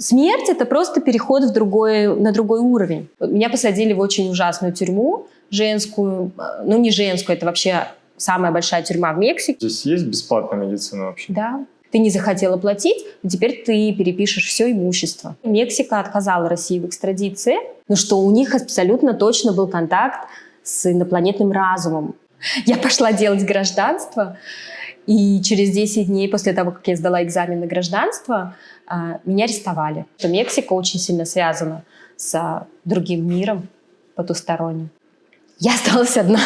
Смерть — это просто переход на другой уровень. Меня посадили в очень ужасную тюрьму, женскую. Ну, не женскую, это вообще самая большая тюрьма в Мексике. Здесь есть бесплатная медицина вообще? Да. Ты не захотела платить, теперь ты перепишешь все имущество. Мексика отказала России в экстрадиции, но что у них абсолютно точно был контакт с инопланетным разумом. Я пошла делать гражданство, и через 10 дней после того, как я сдала экзамен на гражданство, меня арестовали. Мексика очень сильно связана с другим миром потусторонним. Я осталась одна.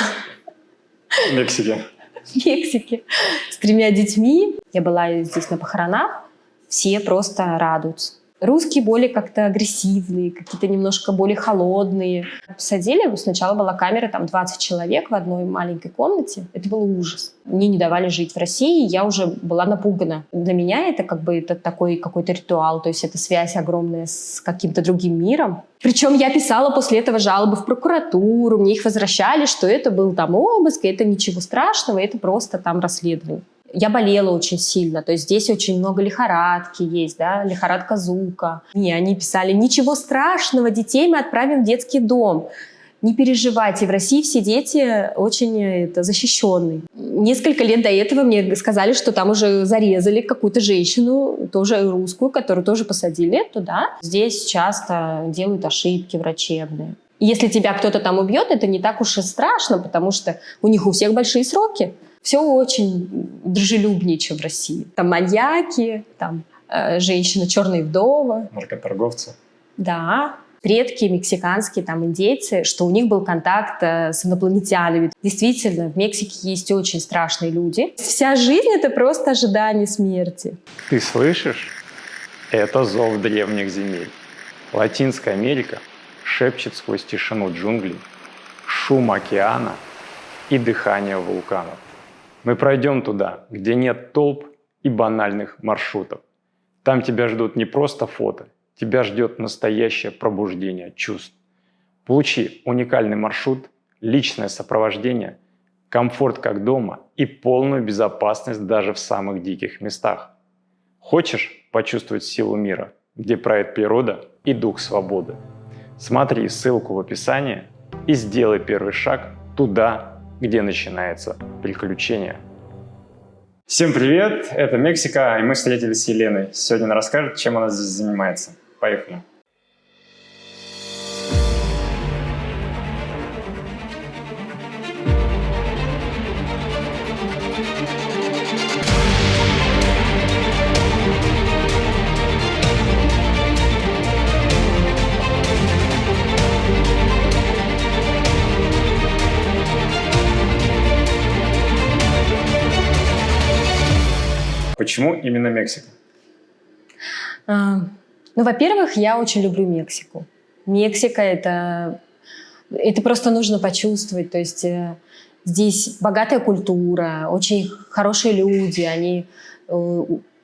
В Мексике? В Мексике. С 3 детьми. Я была здесь на похоронах. Все просто радуются. Русские более как-то агрессивные, какие-то немножко более холодные. Посадили, сначала была камера, там 20 человек в одной маленькой комнате. Это был ужас. Мне не давали жить в России, я уже была напугана. Для меня это как бы это такой какой-то ритуал, то есть это связь огромная с каким-то другим миром. Причем я писала после этого жалобы в прокуратуру, мне их возвращали, что это был там обыск, и это ничего страшного, это просто там расследование. Я болела очень сильно, то есть здесь очень много лихорадки есть, да, лихорадка Зука. И они писали: ничего страшного, детей мы отправим в детский дом. Не переживайте, в России все дети очень защищенные. Несколько лет до этого мне сказали, что там уже зарезали какую-то женщину, тоже русскую, которую тоже посадили туда. Здесь часто делают ошибки врачебные. И если тебя кто-то там убьет, это не так уж и страшно, потому что у них у всех большие сроки. Все очень дружелюбнее, чем в России. Там маньяки, там женщина черная вдова. Наркоторговцы. Да. Предки мексиканские, там индейцы, что у них был контакт с инопланетянами. Действительно, в Мексике есть очень страшные люди. Вся жизнь — это просто ожидание смерти. Ты слышишь? Это зов древних земель. Латинская Америка шепчет сквозь тишину джунглей, шум океана и дыхание вулканов. Мы пройдем туда, где нет толп и банальных маршрутов. Там тебя ждут не просто фото, тебя ждет настоящее пробуждение чувств. Получи уникальный маршрут, личное сопровождение, комфорт как дома и полную безопасность даже в самых диких местах. Хочешь почувствовать силу мира, где правит природа и дух свободы? Смотри ссылку в описании и сделай первый шаг туда, где начинается приключение. Всем привет, это Мексика, и мы встретились с Еленой. Сегодня она расскажет, чем она здесь занимается. Поехали. Почему именно Мексика? Ну, во-первых, я очень люблю Мексику. Мексика — это просто нужно почувствовать. То есть здесь богатая культура, очень хорошие люди,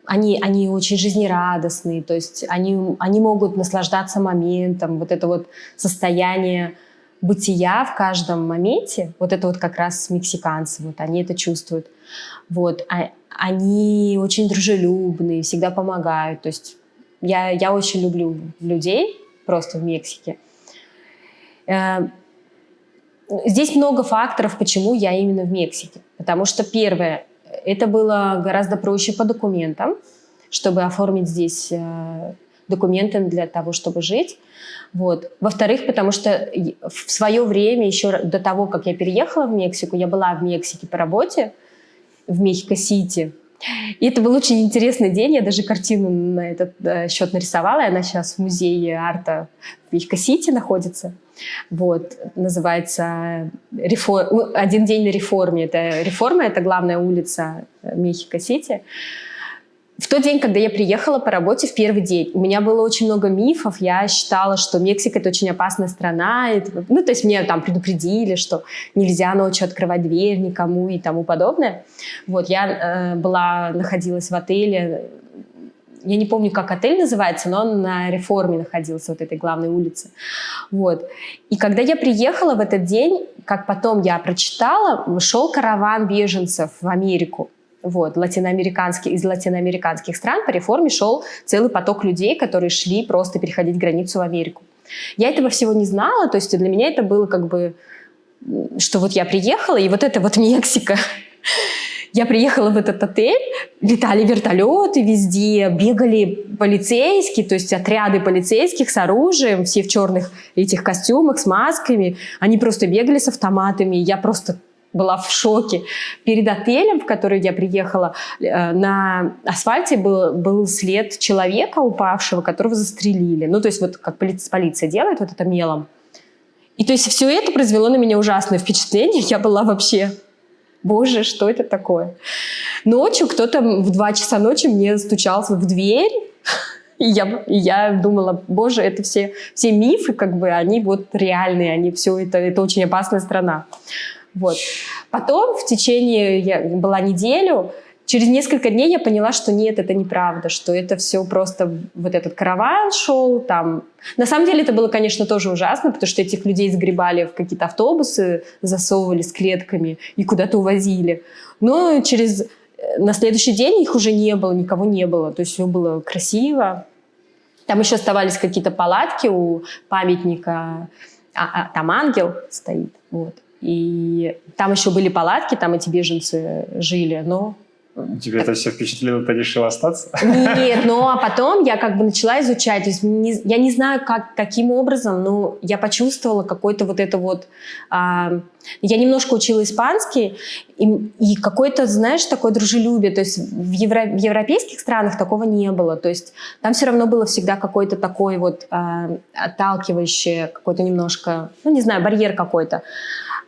они очень жизнерадостные, то есть они могут наслаждаться моментом, вот это вот состояние бытия в каждом моменте, вот это вот как раз мексиканцы, вот они это чувствуют. Вот. Они очень дружелюбные, всегда помогают. То есть я очень люблю людей просто в Мексике. Здесь много факторов, почему я именно в Мексике. Потому что, первое, это было гораздо проще по документам, чтобы оформить здесь документы для того, чтобы жить. Вот. Во-вторых, потому что в свое время, еще до того, как я переехала в Мексику, я была в Мексике по работе, в Мехико-Сити. И это был очень интересный день. Я даже картину на этот счет нарисовала. И она сейчас в музее арта в Мехико-Сити находится. Вот. Называется «Один день на реформе». Реформа — это главная улица Мехико-Сити. В тот день, когда я приехала по работе, в первый день, у меня было очень много мифов. Я считала, что Мексика — это очень опасная страна. Ну, то есть мне там предупредили, что нельзя ночью открывать дверь никому и тому подобное. Вот, я находилась в отеле. Я не помню, как отель называется, но он на Реформе находился, вот этой главной улице. Вот. И когда я приехала в этот день, как потом я прочитала, шел караван беженцев в Америку. Вот, из латиноамериканских стран по реформе шел целый поток людей, которые шли просто переходить границу в Америку. Я этого всего не знала, то есть для меня это было как бы, что вот я приехала, и вот это вот Мексика. Я приехала в этот отель, летали вертолеты везде, бегали полицейские, то есть отряды полицейских с оружием, все в черных этих костюмах, с масками. Они просто бегали с автоматами, я просто была в шоке. Перед отелем, в который я приехала, на асфальте был след человека упавшего, которого застрелили. Ну, то есть вот как полиция делает, вот это мелом. И то есть все это произвело на меня ужасное впечатление. Я была вообще... Боже, что это такое? Ночью кто-то в 2 часа ночи мне стучался в дверь, и я думала, боже, это все мифы, как бы, они вот реальные, они все это очень опасная страна. Вот. Потом в течение, я была неделю, через несколько дней я поняла, что нет, это неправда, что это все просто вот этот караван шел там. На самом деле это было, конечно, тоже ужасно, потому что этих людей сгребали в какие-то автобусы, засовывали с клетками и куда-то увозили. Но на следующий день их уже не было, никого не было, то есть все было красиво. Там еще оставались какие-то палатки у памятника, там ангел стоит, вот. И там еще были палатки, там эти беженцы жили, но... Тебе это все впечатлило, ты решила остаться? Нет, а потом я как бы начала изучать. То есть я не знаю, каким образом, но я почувствовала какой-то вот это вот... я немножко учила испанский, и какое-то, знаешь, такое дружелюбие. То есть в европейских странах такого не было. То есть там все равно было всегда какой-то такой вот отталкивающий, какой-то немножко, ну не знаю, барьер какой-то.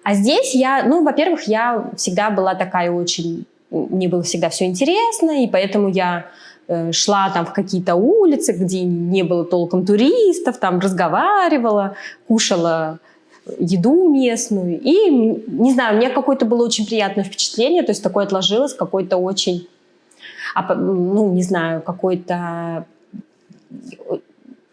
А здесь во-первых, я всегда была такая очень... Мне было всегда все интересно, и поэтому я шла там в какие-то улицы, где не было толком туристов, там разговаривала, кушала еду местную. И, не знаю, у меня какое-то было очень приятное впечатление, то есть такое отложилось, какое-то очень, не знаю, какое-то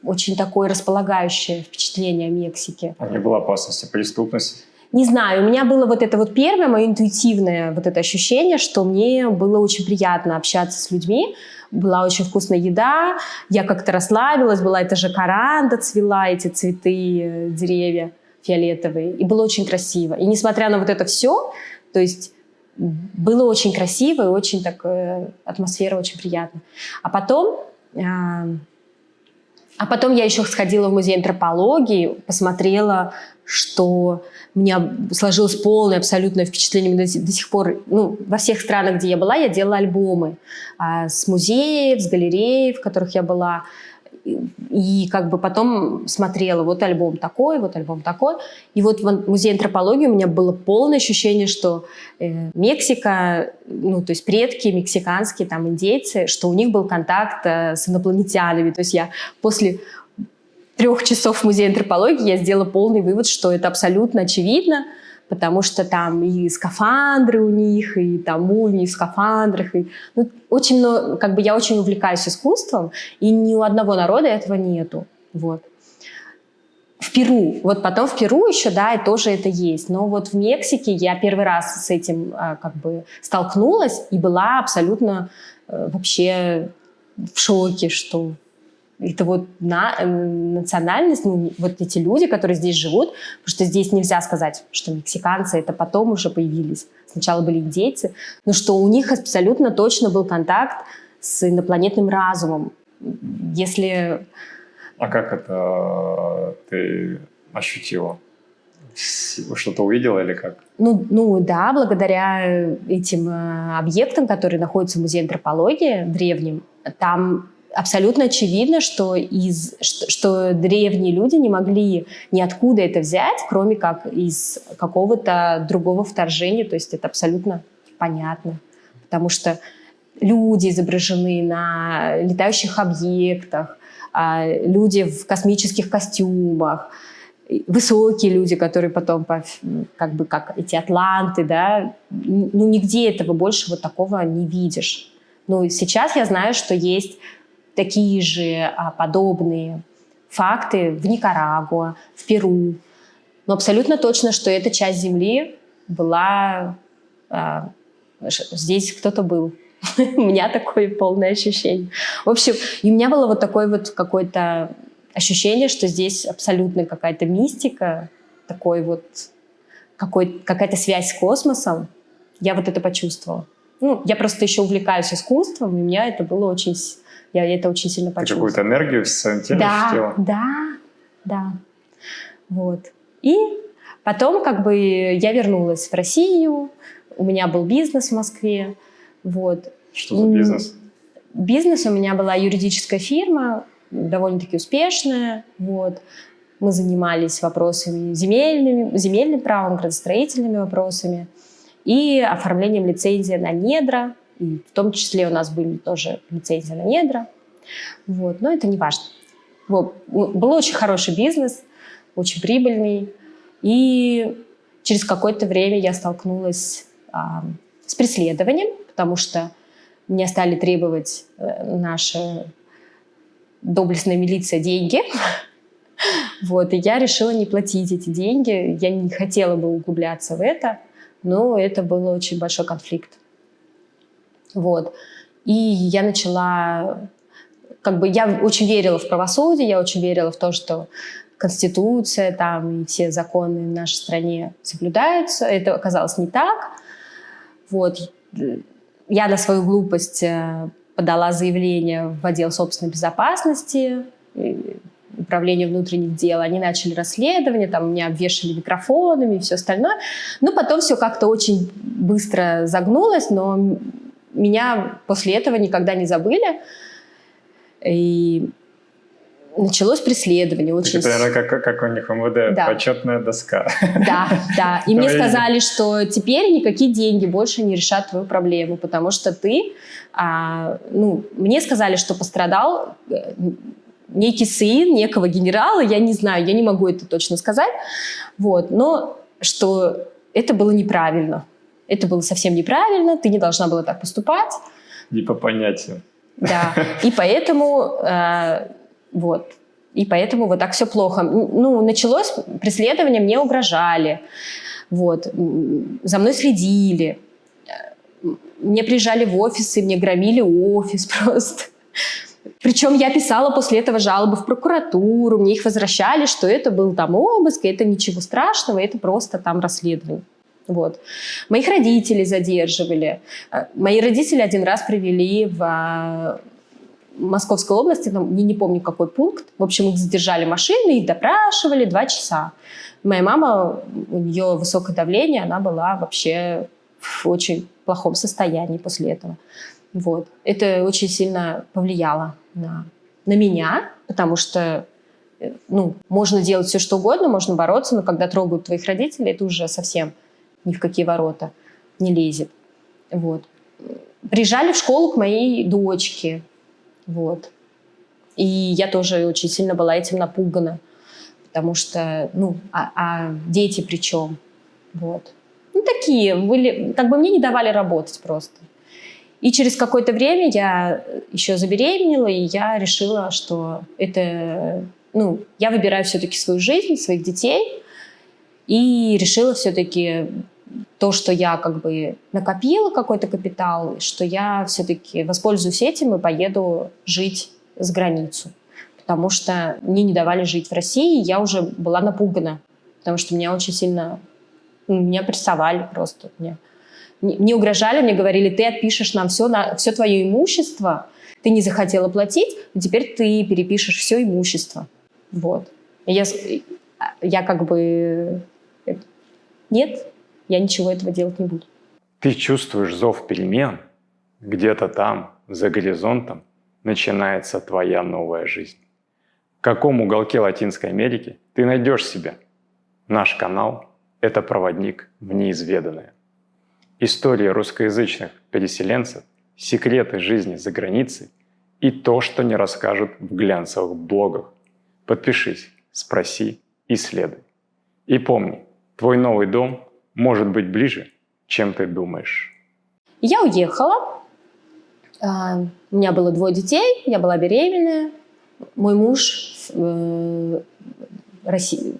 очень такое располагающее впечатление о Мексике. А не было опасности преступности? Не знаю, у меня было вот это вот первое, мое интуитивное вот это ощущение, что мне было очень приятно общаться с людьми, была очень вкусная еда, я как-то расслабилась, была эта жакаранда, цвела эти цветы, деревья фиолетовые, и было очень красиво. И несмотря на вот это все, то есть было очень красиво и очень так, атмосфера очень приятная. А потом я еще сходила в музей антропологии, посмотрела, что у меня сложилось полное абсолютное впечатление до сих пор. Во всех странах, где я была, я делала альбомы с музеев, с галерей, в которых я была. И как бы потом смотрела, вот альбом такой, вот альбом такой. И вот в музее антропологии у меня было полное ощущение, что Мексика, то есть предки мексиканские, там индейцы, что у них был контакт с инопланетянами. То есть я после 3 часов в музее антропологии я сделала полный вывод, что это абсолютно очевидно, потому что там и скафандры у них, и там мумии в скафандрах. Очень много, как бы я очень увлекаюсь искусством, и ни у одного народа этого нету. Вот. В Перу, вот потом в Перу еще, да, и тоже это есть. Но вот в Мексике я первый раз с этим как бы столкнулась и была абсолютно вообще в шоке, что... Это вот национальность, вот эти люди, которые здесь живут, потому что здесь нельзя сказать, что мексиканцы это потом уже появились. Сначала были индейцы, но что у них абсолютно точно был контакт с инопланетным разумом. Если... А как это ты ощутила? Что-то увидела или как? Да, благодаря этим объектам, которые находятся в музее антропологии древнем, там абсолютно очевидно, что древние люди не могли ниоткуда это взять, кроме как из какого-то другого вторжения. То есть это абсолютно понятно. Потому что люди изображены на летающих объектах, люди в космических костюмах, высокие люди, которые потом, как эти атланты, да, нигде этого больше вот такого не видишь. Сейчас я знаю, что есть такие же подобные факты в Никарагуа, в Перу. Но абсолютно точно, что эта часть Земли была здесь кто-то был. У меня такое полное ощущение. В общем, и у меня было вот такое вот какое-то ощущение, что здесь абсолютно какая-то мистика, такой вот какая-то связь с космосом. Я вот это почувствовала. Ну, я просто еще увлекаюсь искусством, и у меня это было очень... Я это очень сильно Ты почувствовала. какую-то энергию в своем теле ощутила? Да. Вот. И потом как бы я вернулась в Россию, у меня был бизнес в Москве. Вот. Что за бизнес? Бизнес у меня была юридическая фирма, довольно-таки успешная. Вот. Мы занимались вопросами земельным правом, градостроительными вопросами и оформлением лицензии на недра. И в том числе у нас были тоже лицензии на недра. Вот. Но это не важно. Вот. Был очень хороший бизнес, очень прибыльный. И через какое-то время я столкнулась с преследованием, потому что меня стали требовать наша доблестная милиция деньги. Вот, и я решила не платить эти деньги. Я не хотела бы углубляться в это, но это был очень большой конфликт. Вот. И я начала... Как бы я очень верила в правосудие, я очень верила в то, что Конституция там, и все законы в нашей стране соблюдаются. Это оказалось не так. Вот. Я на свою глупость подала заявление в отдел собственной безопасности, управление внутренних дел. Они начали расследование, там меня обвешали микрофонами и все остальное. Но потом все как-то очень быстро загнулось, но меня после этого никогда не забыли. И началось преследование. Очень... Это, наверное, как у них в МВД, да. Почетная доска. Да. И мне сказали, что теперь никакие деньги больше не решат твою проблему, потому что ты... мне сказали, что пострадал некий сын некого генерала, я не знаю, я не могу это точно сказать, вот, но что это было неправильно. Это было совсем неправильно, ты не должна была так поступать. Не по понятию. Да, и поэтому вот так все плохо. Ну, началось преследование, мне угрожали, вот, за мной следили, мне приезжали в офисы, мне громили офис просто. Причем я писала после этого жалобы в прокуратуру, мне их возвращали, что это был там обыск, и это ничего страшного, это просто там расследование. Вот. Моих родителей задерживали. Мои родители один раз привели в Московской области, не помню какой пункт. В общем, их задержали машины, их допрашивали 2 часа. Моя мама, у нее высокое давление, она была вообще в очень плохом состоянии после этого. Вот. Это очень сильно повлияло на меня, потому что можно делать все, что угодно, можно бороться, но когда трогают твоих родителей, это уже совсем ни в какие ворота не лезет. Вот. Приезжали в школу к моей дочке. Вот. И я тоже очень сильно была этим напугана, потому что, дети при чем? Вот. Такие были, как бы мне не давали работать просто. И через какое-то время я еще забеременела, и я решила, что это, я выбираю все-таки свою жизнь, своих детей, и решила все-таки то, что я как бы накопила какой-то капитал, что я все-таки воспользуюсь этим и поеду жить за границу. Потому что мне не давали жить в России, и я уже была напугана, потому что меня очень сильно, меня прессовали просто. Мне угрожали, мне говорили, ты отпишешь нам все твое имущество, ты не захотела платить, и теперь ты перепишешь все имущество. Вот. И я как бы... Нет, я ничего этого делать не буду. Ты чувствуешь зов перемен? Где-то там, за горизонтом, начинается твоя новая жизнь. В каком уголке Латинской Америки ты найдешь себя? Наш канал — это проводник в неизведанное. Истории русскоязычных переселенцев, секреты жизни за границей и то, что не расскажут в глянцевых блогах. Подпишись, спроси, исследуй. И помни, твой новый дом может быть ближе, чем ты думаешь. Я уехала. У меня было 2 детей, я была беременная. Мой муж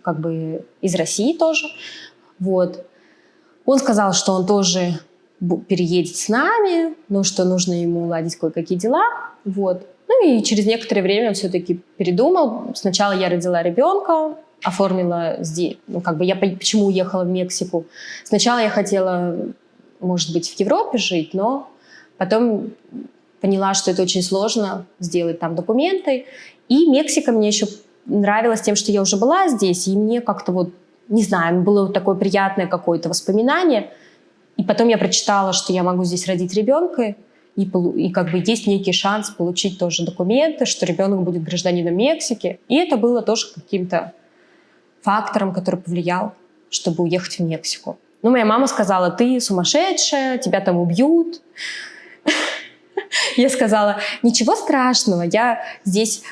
как бы из России тоже. Вот. Он сказал, что он тоже переедет с нами, но что нужно ему уладить кое-какие дела. Вот. Ну и через некоторое время он все-таки передумал. Сначала я родила ребенка, оформила здесь, ну как бы я почему уехала в Мексику. Сначала я хотела, может быть, в Европе жить, но потом поняла, что это очень сложно сделать там документы. И Мексика мне еще нравилась тем, что я уже была здесь, и мне как-то вот, не знаю, было вот такое приятное какое-то воспоминание. И потом я прочитала, что я могу здесь родить ребенка, и как бы есть некий шанс получить тоже документы, что ребенок будет гражданином Мексики. И это было тоже каким-то фактором, который повлиял, чтобы уехать в Мексику. Ну, моя мама сказала: ты сумасшедшая, тебя там убьют. Я сказала: ничего страшного, я здесь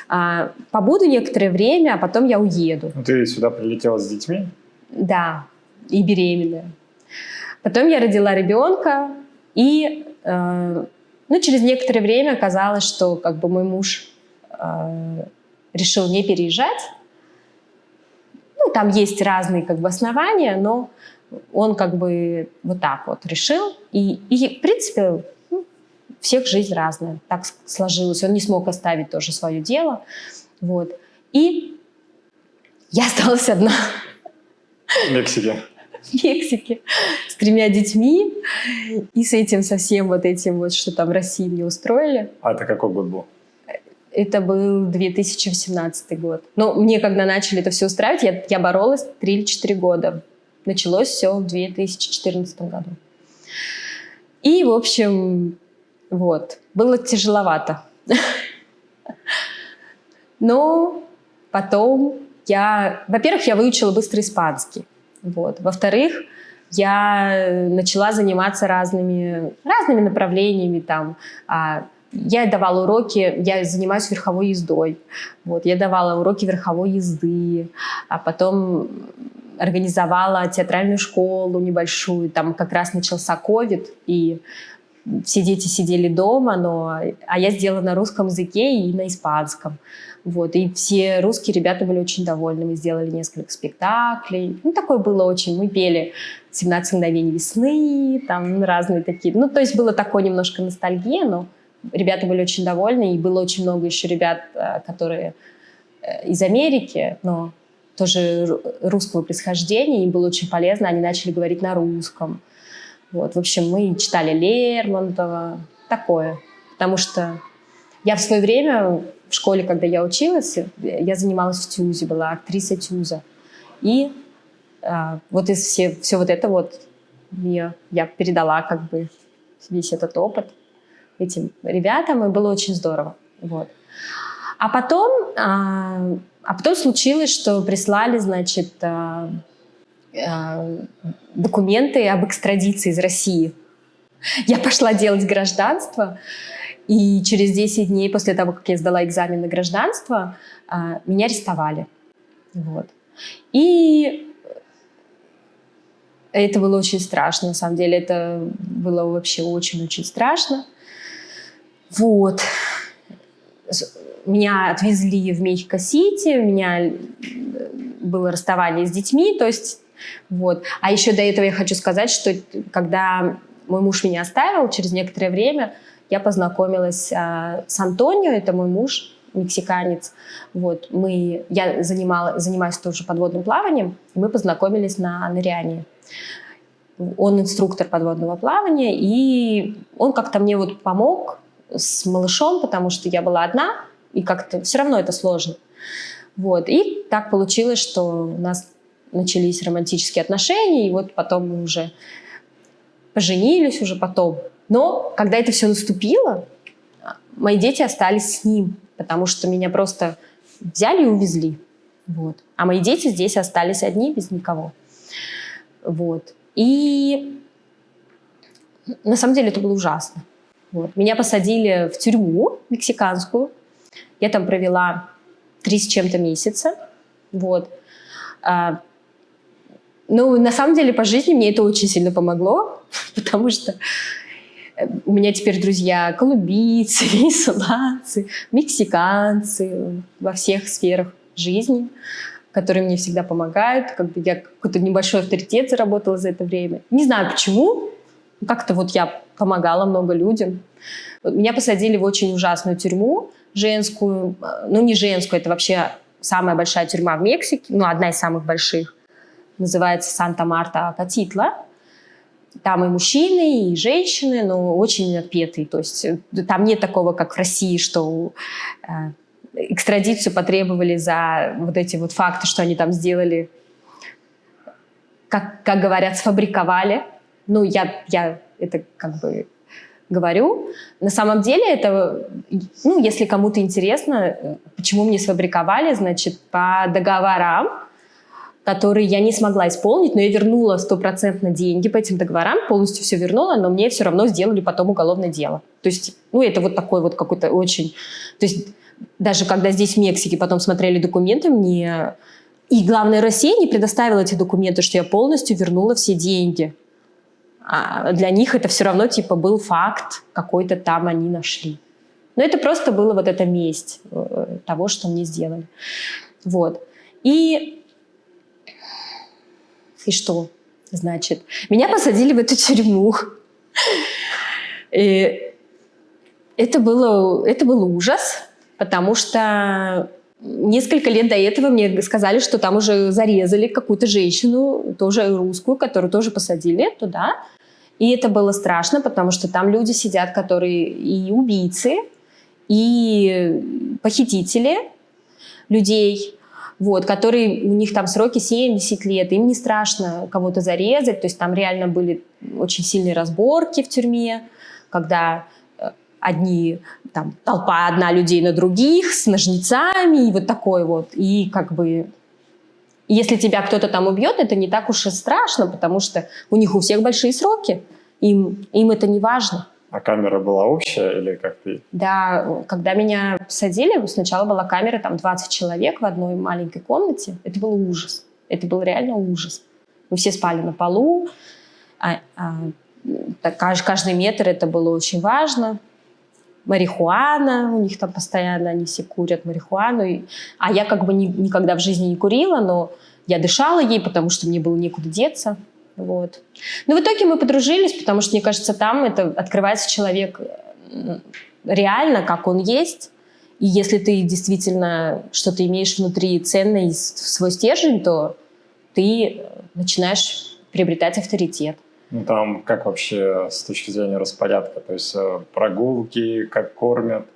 побуду некоторое время, а потом я уеду. Ты сюда прилетела с детьми? Да, и беременная. Потом я родила ребенка, и через некоторое время оказалось, что как бы мой муж решил не переезжать. Ну, там есть разные как бы основания, но он как бы вот так вот решил. И в принципе, всех жизнь разная. Так сложилось. Он не смог оставить тоже свое дело. Вот. И я осталась одна. В Мексике. В Мексике с 3 детьми и с этим совсем вот этим вот, что там в России мне устроили. А это какой год был? Это был 2018 год. Но мне, когда начали это все устраивать, я боролась 3 или 4 года. Началось все в 2014 году. И, в общем, вот, было тяжеловато. Но потом во-первых, я выучила быстро испанский. Вот. Во-вторых, я начала заниматься разными направлениями. Там. Я давала уроки, я занимаюсь верховой ездой. Вот. Я давала уроки верховой езды, а потом организовала театральную школу небольшую. Там как раз начался ковид, и все дети сидели дома, а я сделала на русском языке и на испанском. Вот. И все русские ребята были очень довольны. Мы сделали несколько спектаклей. Ну, такое было очень. Мы пели «17 мгновений весны», там разные такие. Ну, то есть было такое немножко ностальгия, но ребята были очень довольны. И было очень много еще ребят, которые из Америки, но тоже русского происхождения. Им было очень полезно. Они начали говорить на русском. Вот. В общем, мы читали Лермонтова. Такое. Потому что я в свое время в школе, когда я училась, я занималась в ТЮЗе, была актриса ТЮЗа. И вот из все вот это вот я передала как бы весь этот опыт этим ребятам, и было очень здорово. Вот. А потом случилось, что прислали, значит, документы об экстрадиции из России. Я пошла делать гражданство, и через 10 дней после того, как я сдала экзамен на гражданство, меня арестовали. Вот. И это было очень страшно, на самом деле. Это было вообще очень-очень страшно. Вот. Меня отвезли в Мехико-Сити, у меня было расставание с детьми, то есть вот. А еще до этого я хочу сказать, что когда мой муж меня оставил, через некоторое время я познакомилась с Антонио, это мой муж, мексиканец. Вот. Я занимаюсь тоже подводным плаванием, и мы познакомились на нырянии. Он инструктор подводного плавания, и он как-то мне вот помог с малышом, потому что я была одна, и как-то все равно это сложно. Вот. И так получилось, что у нас начались романтические отношения, и вот потом мы уже поженились уже потом. Но когда это все наступило, мои дети остались с ним, потому что меня просто взяли и увезли. Вот. А мои дети здесь остались одни, без никого. Вот. И на самом деле это было ужасно. Вот. Меня посадили в тюрьму мексиканскую. Я там провела 3 с чем-то месяца. Вот. Ну, на самом деле, по жизни мне это очень сильно помогло, потому что у меня теперь друзья колумбийцы, венесуэльцы, мексиканцы во всех сферах жизни, которые мне всегда помогают. Как бы я какой-то небольшой авторитет заработала за это время. Не знаю почему, Как-то вот я помогала много людям. Меня посадили в очень ужасную тюрьму женскую. Ну, не женскую, это вообще самая большая тюрьма в Мексике. Ну, одна из самых больших. Называется Санта-Марта-Акатитла. Там и мужчины, и женщины, но очень отпетые. То есть там нет такого, как в России, что экстрадицию потребовали за вот эти вот факты, что они там сделали, как говорят, сфабриковали. Ну, я это как бы говорю. На самом деле это, ну, если кому-то интересно, почему мне сфабриковали, значит, по договорам, которые я не смогла исполнить, но я вернула 100% деньги по этим договорам, полностью все вернула, но мне все равно сделали потом уголовное дело. То есть, ну, это вот такой вот какой-то очень... То есть даже когда здесь, в Мексике, потом смотрели документы, мне... И, главное, Россия не предоставила эти документы, что я полностью вернула все деньги. А для них это все равно, типа, был факт, какой-то там они нашли. Но это просто было вот эта месть того, что мне сделали. Вот. И что? Значит, меня посадили в эту тюрьму. И это был ужас, потому что несколько лет до этого мне сказали, что там уже зарезали какую-то женщину, тоже русскую, которую тоже посадили туда. И это было страшно, потому что там люди сидят, которые и убийцы, и похитители людей, вот, которые, у них там сроки 70 лет, им не страшно кого-то зарезать, то есть там реально были очень сильные разборки в тюрьме, когда одни, там, толпа одна людей на других, с ножницами, и вот такой вот, и как бы... Если тебя кто-то там убьет, это не так уж и страшно, потому что у них у всех большие сроки, им это не важно. А камера была общая или как ты? Да, когда меня посадили, сначала была камера, там 20 человек в одной маленькой комнате. Это был ужас. Это был реально ужас. Мы все спали на полу. Каждый метр это было очень важно. Марихуана, у них там постоянно они все курят марихуану. А я как бы никогда в жизни не курила, но я дышала ей, потому что мне было некуда деться. Вот. Но в итоге мы подружились, потому что, мне кажется, там это открывается человек реально, как он есть. И если ты действительно что-то имеешь внутри ценное и свой стержень, то ты начинаешь приобретать авторитет. Ну, там как вообще с точки зрения распорядка? То есть прогулки, как кормят?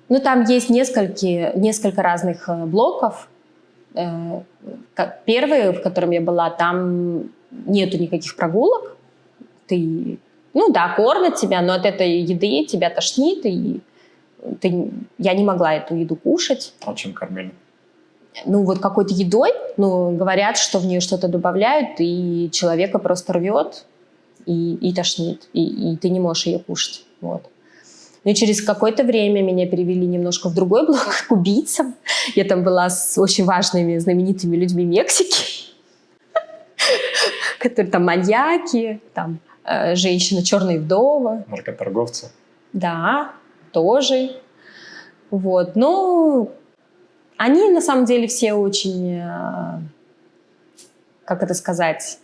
Ну, там есть несколько разных блоков. Первый, в котором я была, там нету никаких прогулок. Кормят тебя, но от этой еды тебя тошнит, и я не могла эту еду кушать. А чем кормили? Ну, вот какой-то едой, говорят, что в нее что-то добавляют, и человека просто рвет и тошнит, и ты не можешь ее кушать. Вот. Ну и через какое-то время меня перевели немножко в другой блок, к убийцам. Я там была с очень важными, знаменитыми людьми Мексики, которые там маньяки, там женщина черная вдова. Наркоторговцы? Да, тоже. Вот. Ну, они на самом деле все очень, как это сказать,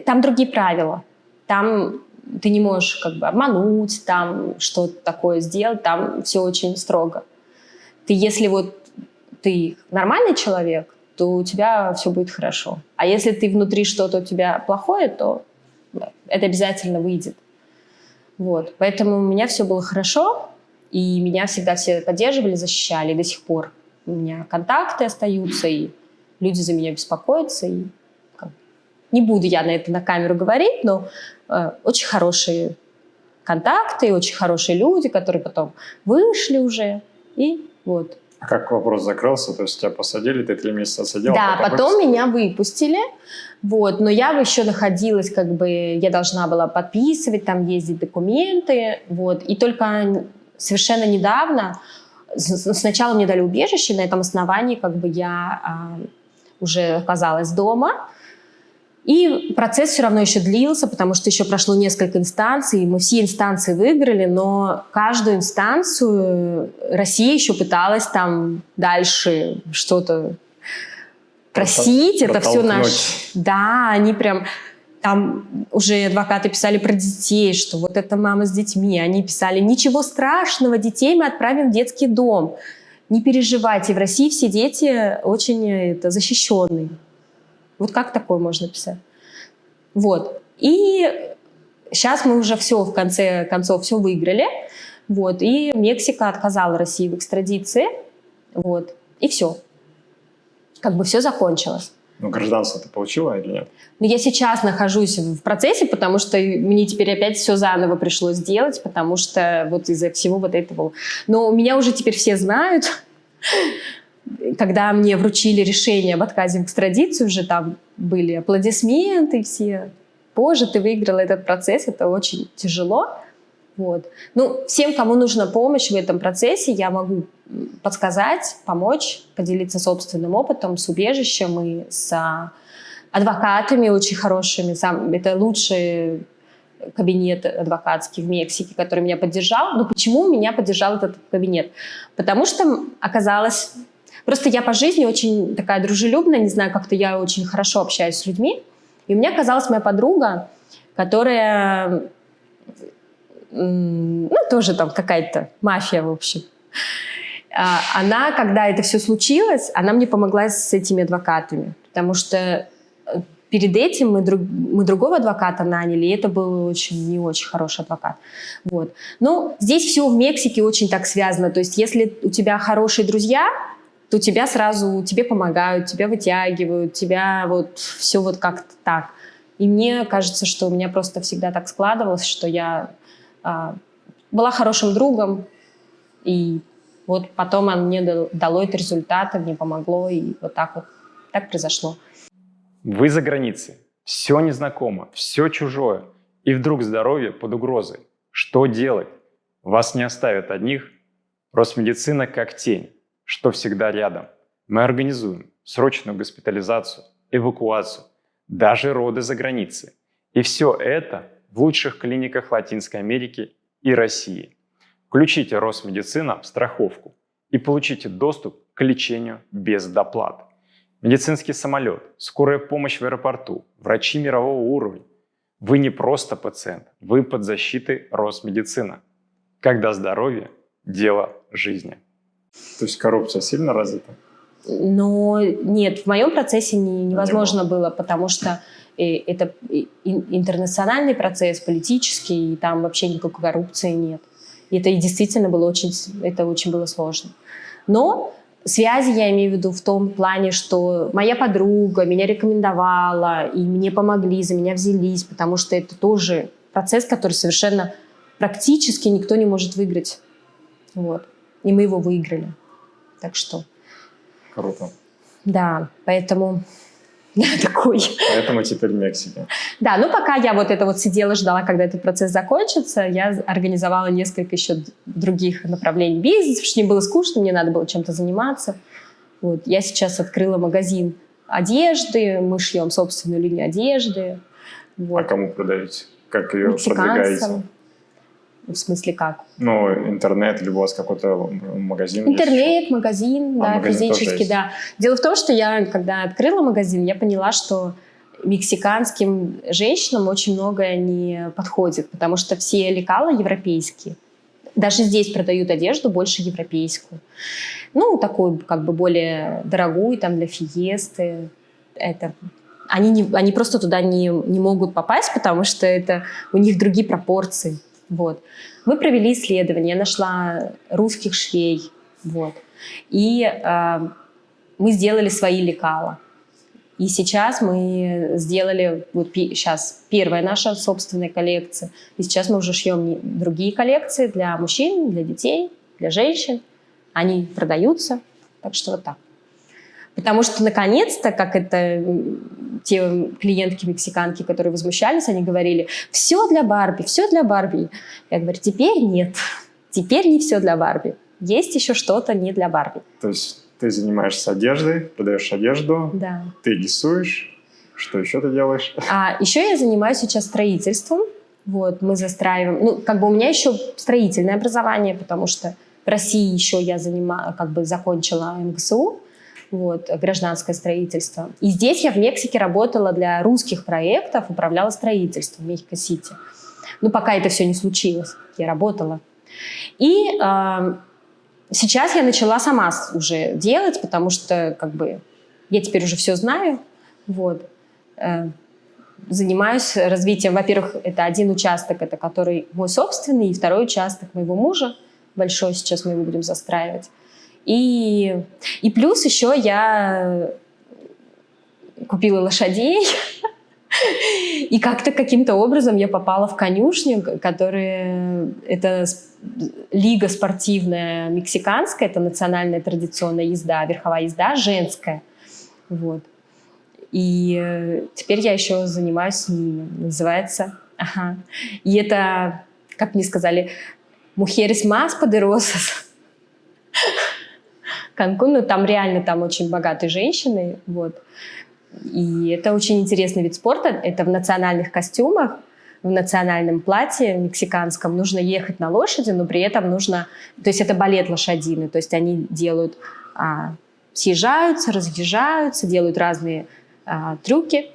там другие правила. Там ты не можешь как бы обмануть, там что-то такое сделать, там все очень строго. Если ты нормальный человек, то у тебя все будет хорошо. А если ты внутри что-то у тебя плохое, то это обязательно выйдет. Вот. Поэтому у меня все было хорошо, и меня всегда все поддерживали, защищали, и до сих пор у меня контакты остаются, и люди за меня беспокоятся. И не буду я на камеру говорить, но очень хорошие контакты, очень хорошие люди, которые потом вышли уже. И вот. А как вопрос закрылся? То есть тебя посадили, ты 3 месяца сидела? Да, потом меня выпустили. Вот, но я еще находилась, я должна была подписывать, там ездить документы. Вот, и только совершенно недавно, сначала мне дали убежище, на этом основании я уже оказалась дома. И процесс все равно еще длился, потому что еще прошло несколько инстанций, мы все инстанции выиграли, но каждую инстанцию Россия еще пыталась там дальше что-то просить. Это все наш... Да, они прям... Там уже адвокаты писали про детей, что вот это мама с детьми. Они писали: ничего страшного, детей мы отправим в детский дом. Не переживайте, в России все дети очень защищенные. Вот как такое можно писать? Вот. И сейчас мы уже все, в конце концов, все выиграли. Вот. И Мексика отказала России в экстрадиции. Вот. И все. Как бы все закончилось. Ну, гражданство ты получила или нет? Но я сейчас нахожусь в процессе, потому что мне теперь опять все заново пришлось делать, потому что вот из-за всего вот этого. Но меня уже теперь все знают. Когда мне вручили решение об отказе в экстрадицию, уже там были аплодисменты все. Боже, ты выиграла этот процесс, это очень тяжело. Вот. Ну, всем, кому нужна помощь в этом процессе, я могу подсказать, помочь, поделиться собственным опытом с убежищем и с адвокатами очень хорошими. Это лучший кабинет адвокатский в Мексике, который меня поддержал. Но почему меня поддержал этот кабинет? Потому что оказалось... Просто я по жизни очень такая дружелюбная, не знаю, как-то я очень хорошо общаюсь с людьми. И у меня оказалась моя подруга, которая... Ну, тоже там какая-то мафия, в общем. Она, когда это все случилось, она мне помогла с этими адвокатами, потому что перед этим мы другого адвоката наняли, и это был не очень хороший адвокат. Вот. Но здесь все в Мексике очень так связано. То есть если у тебя хорошие друзья, то тебе помогают, тебя вытягивают, тебя вот все вот как-то так. И мне кажется, что у меня просто всегда так складывалось, что я была хорошим другом, и вот потом мне дало это результаты, мне помогло, и вот так произошло. Вы за границей, все незнакомо, все чужое, и вдруг здоровье под угрозой. Что делать? Вас не оставят одних. Росмедицина как тень, что всегда рядом. Мы организуем срочную госпитализацию, эвакуацию, даже роды за границей. И все это в лучших клиниках Латинской Америки и России. Включите Росмедицина в страховку и получите доступ к лечению без доплат. Медицинский самолет, скорая помощь в аэропорту, врачи мирового уровня. Вы не просто пациент, вы под защитой Росмедицина. Когда здоровье – дело жизни. То есть коррупция сильно развита? Но нет, в моем процессе невозможно было, потому что это интернациональный процесс, политический, и там вообще никакой коррупции нет. И это действительно было очень было сложно. Но связи я имею в виду в том плане, что моя подруга меня рекомендовала, и мне помогли, за меня взялись, потому что это тоже процесс, который совершенно практически никто не может выиграть. Вот. И мы его выиграли. Так что... Круто. Да, поэтому... такой. Поэтому теперь в Мексике. Да, ну пока я вот это вот сидела, ждала, когда этот процесс закончится, я организовала несколько еще других направлений бизнеса, потому что мне было скучно, мне надо было чем-то заниматься. Вот. Я сейчас открыла магазин одежды, мы шьем собственную линию одежды. Вот. А кому продаете? Как ее продвигаете? В смысле как? Ну, интернет, или у вас какой-то магазин? Интернет, магазин, да, магазин физически, да. Дело в том, что я, когда открыла магазин, я поняла, что мексиканским женщинам очень многое не подходит, потому что все лекала европейские. Даже здесь продают одежду больше европейскую. Ну, такую как бы более дорогую, там, для фиесты. Они просто туда не могут попасть, потому что у них другие пропорции. Вот. Мы провели исследование, я нашла русских швей, вот. И мы сделали свои лекала. И сейчас мы сделали сейчас первая наша собственная коллекция. И сейчас мы уже шьем другие коллекции для мужчин, для детей, для женщин. Они продаются, так что вот так. Потому что наконец-то, как это те клиентки-мексиканки, которые возмущались, они говорили: все для Барби, все для Барби. Я говорю: теперь нет, теперь не все для Барби. Есть еще что-то не для Барби. То есть ты занимаешься одеждой, продаешь одежду, да. Ты рисуешь, что еще ты делаешь? А еще я занимаюсь сейчас строительством. Вот, мы застраиваем. Ну, как бы у меня еще строительное образование, потому что в России еще я закончила МГСУ. вот, гражданское строительство. И здесь я в Мексике работала для русских проектов, управляла строительством в Мехико-Сити. Ну, пока это все не случилось, я работала. И сейчас я начала сама уже делать, потому что как бы я теперь уже все знаю. Вот. Занимаюсь развитием. Во-первых, это один участок, это который мой собственный, и второй участок моего мужа. Большой, сейчас мы его будем застраивать. И плюс еще я купила лошадей. И как-то каким-то образом я попала в конюшню, которая... Это лига спортивная мексиканская, это национальная традиционная езда, верховая езда женская. Вот. И теперь я еще занимаюсь с ними. Называется... Ага. И это, как мне сказали, «Mujeres más poderosas». Канкун, ну там реально там очень богатые женщины. Вот. И это очень интересный вид спорта. Это в национальных костюмах, в национальном платье мексиканском. Нужно ехать на лошади, но при этом нужно... То есть это балет лошадиный. То есть они делают... съезжаются, разъезжаются, делают разные трюки,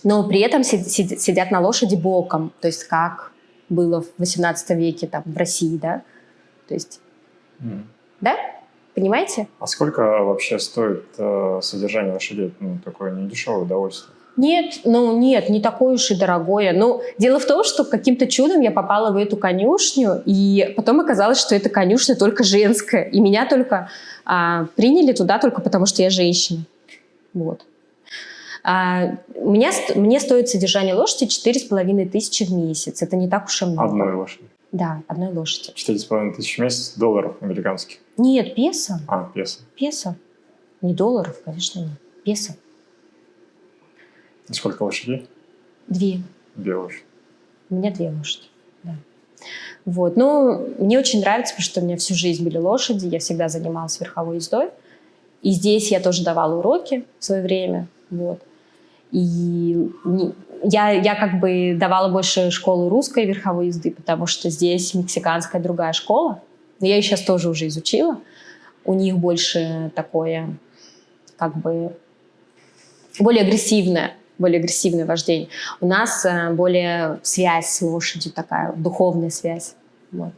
но при этом сидят на лошади боком. То есть как было в 18 веке там, в России, да? То есть... Да? Понимаете? А сколько вообще стоит содержание лошадей? Ну, такое недешевое удовольствие. Нет, не такое уж и дорогое. Но дело в том, что каким-то чудом я попала в эту конюшню, и потом оказалось, что эта конюшня только женская. И меня только приняли туда только потому, что я женщина. Вот. Мне стоит содержание лошади 4500 в месяц. Это не так уж и много. Одной лошади? Да, одной лошади. 4500 в месяц долларов американских? Нет, песо. Песо. Песо. Не долларов, конечно, нет. Песо. И сколько лошадей? 2. 2 лошади. У меня 2 лошади, да. Вот. Ну, мне очень нравится, потому что у меня всю жизнь были лошади, я всегда занималась верховой ездой. И здесь я тоже давала уроки в свое время. Вот. И я как бы давала больше школу русской верховой езды, потому что здесь мексиканская другая школа. Но я ее сейчас тоже уже изучила. У них больше такое, как бы, более агрессивное вождение. У нас более связь с лошадью такая, духовная связь. Вот.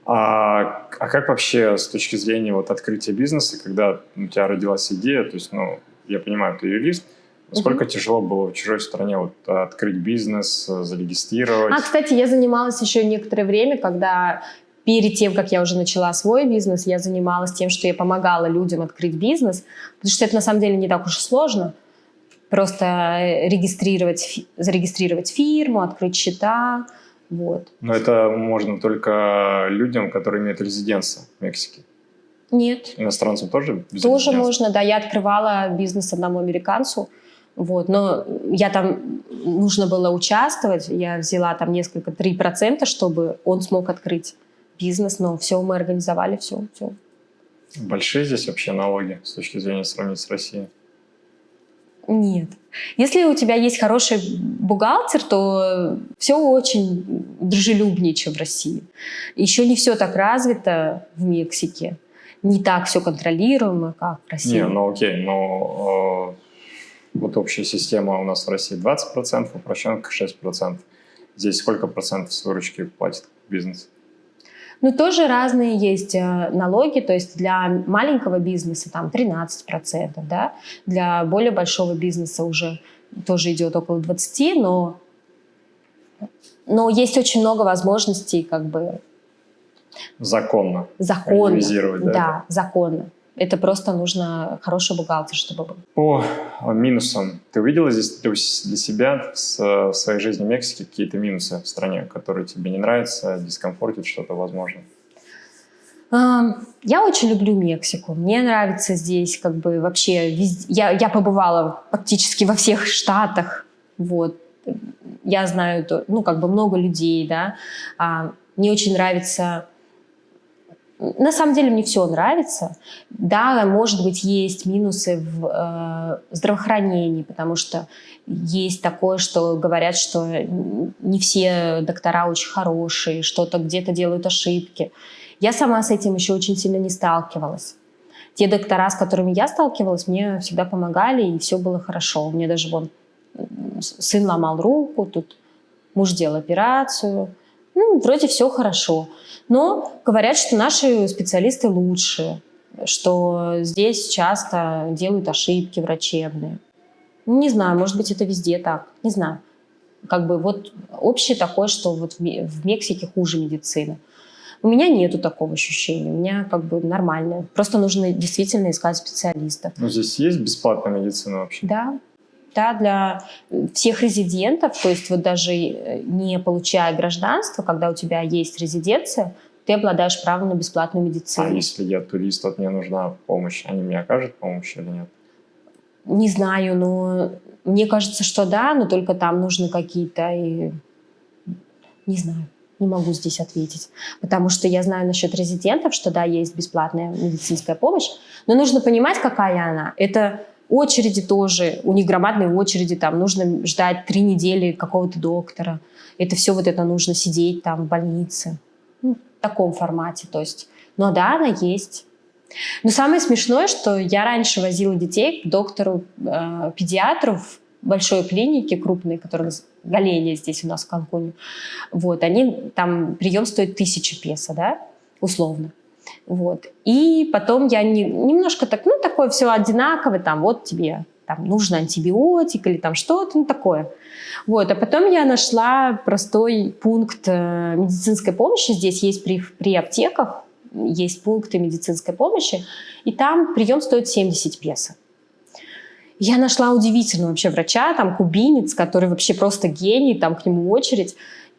А как вообще с точки зрения вот открытия бизнеса, когда у тебя родилась идея, то есть, ну, я понимаю, ты юрист, насколько тяжело было в чужой стране вот открыть бизнес, зарегистрировать? Кстати, я занималась еще некоторое время, когда перед тем, как я уже начала свой бизнес, я занималась тем, что я помогала людям открыть бизнес, потому что это на самом деле не так уж и сложно. Просто зарегистрировать фирму, открыть счета. Вот. Но это можно только людям, которые имеют резиденцию в Мексике. Нет. Иностранцам тоже без Тоже резиденции? можно, да. Я открывала бизнес одному американцу, вот, но я там, нужно было участвовать, я взяла там 3%, чтобы он смог открыть бизнес, но все, мы организовали, все. Большие здесь вообще налоги с точки зрения сравнить с Россией? Нет. Если у тебя есть хороший бухгалтер, то все очень дружелюбнее, чем в России. Еще не все так развито в Мексике. Не так все контролируемо, как в России. Не, ну окей, но вот общая система у нас в России 20%, упрощенка 6%. Здесь сколько процентов с выручки платит бизнес? Ну, тоже разные есть налоги, то есть для маленького бизнеса там 13%, да, для более большого бизнеса уже тоже идет около 20%, но есть очень много возможностей как бы... Законно. Законно, да, да, законно. Это просто нужно хороший бухгалтер, чтобы был. По минусам. Ты увидела здесь для себя в своей жизни в Мексике какие-то минусы в стране, которые тебе не нравятся, дискомфортят что-то, возможно? Я очень люблю Мексику. Мне нравится здесь как бы вообще везде. Я побывала практически во всех штатах. Вот. Я знаю, ну, как бы много людей, да. Мне очень нравится... На самом деле мне все нравится. Да, может быть, есть минусы в здравоохранении, потому что есть такое, что говорят, что не все доктора очень хорошие, что-то где-то делают ошибки. Я сама с этим еще очень сильно не сталкивалась. те доктора, с которыми я сталкивалась, мне всегда помогали, и все было хорошо. У меня даже сын ломал руку, тут муж делал операцию. Вроде все хорошо. Но говорят, что наши специалисты лучше, что здесь часто делают ошибки врачебные. Не знаю, может быть, это везде так. Не знаю. Общее такое, что в Мексике хуже медицина. У меня нету такого ощущения. У меня нормально. Просто нужно действительно искать специалистов. Здесь есть бесплатная медицина вообще? Да. Да, для всех резидентов, то есть даже не получая гражданство, когда у тебя есть резиденция, ты обладаешь правом на бесплатную медицину. А если я турист, вот мне нужна помощь, они мне окажут помощь или нет? Не знаю, но мне кажется, что да, но только там нужны какие-то... Не знаю, не могу здесь ответить. Потому что я знаю насчет резидентов, что да, есть бесплатная медицинская помощь, но нужно понимать, какая она. Это очереди тоже, у них громадные очереди, там нужно ждать 3 недели какого-то доктора. Это все нужно сидеть там в больнице. В таком формате, то есть. Но да, она есть. Но самое смешное, что я раньше возила детей к доктору-педиатру в большой клинике крупной, которая Галения здесь у нас в Канкуне. Они там прием стоит 1000 песо, да, условно. И потом я немножко такое все одинаковое, тебе нужен антибиотик или что-то, такое. А потом я нашла простой пункт медицинской помощи. Здесь есть при аптеках, есть пункты медицинской помощи, и там прием стоит 70 песо. Я нашла удивительного вообще врача, кубинец, который вообще просто гений, к нему очередь.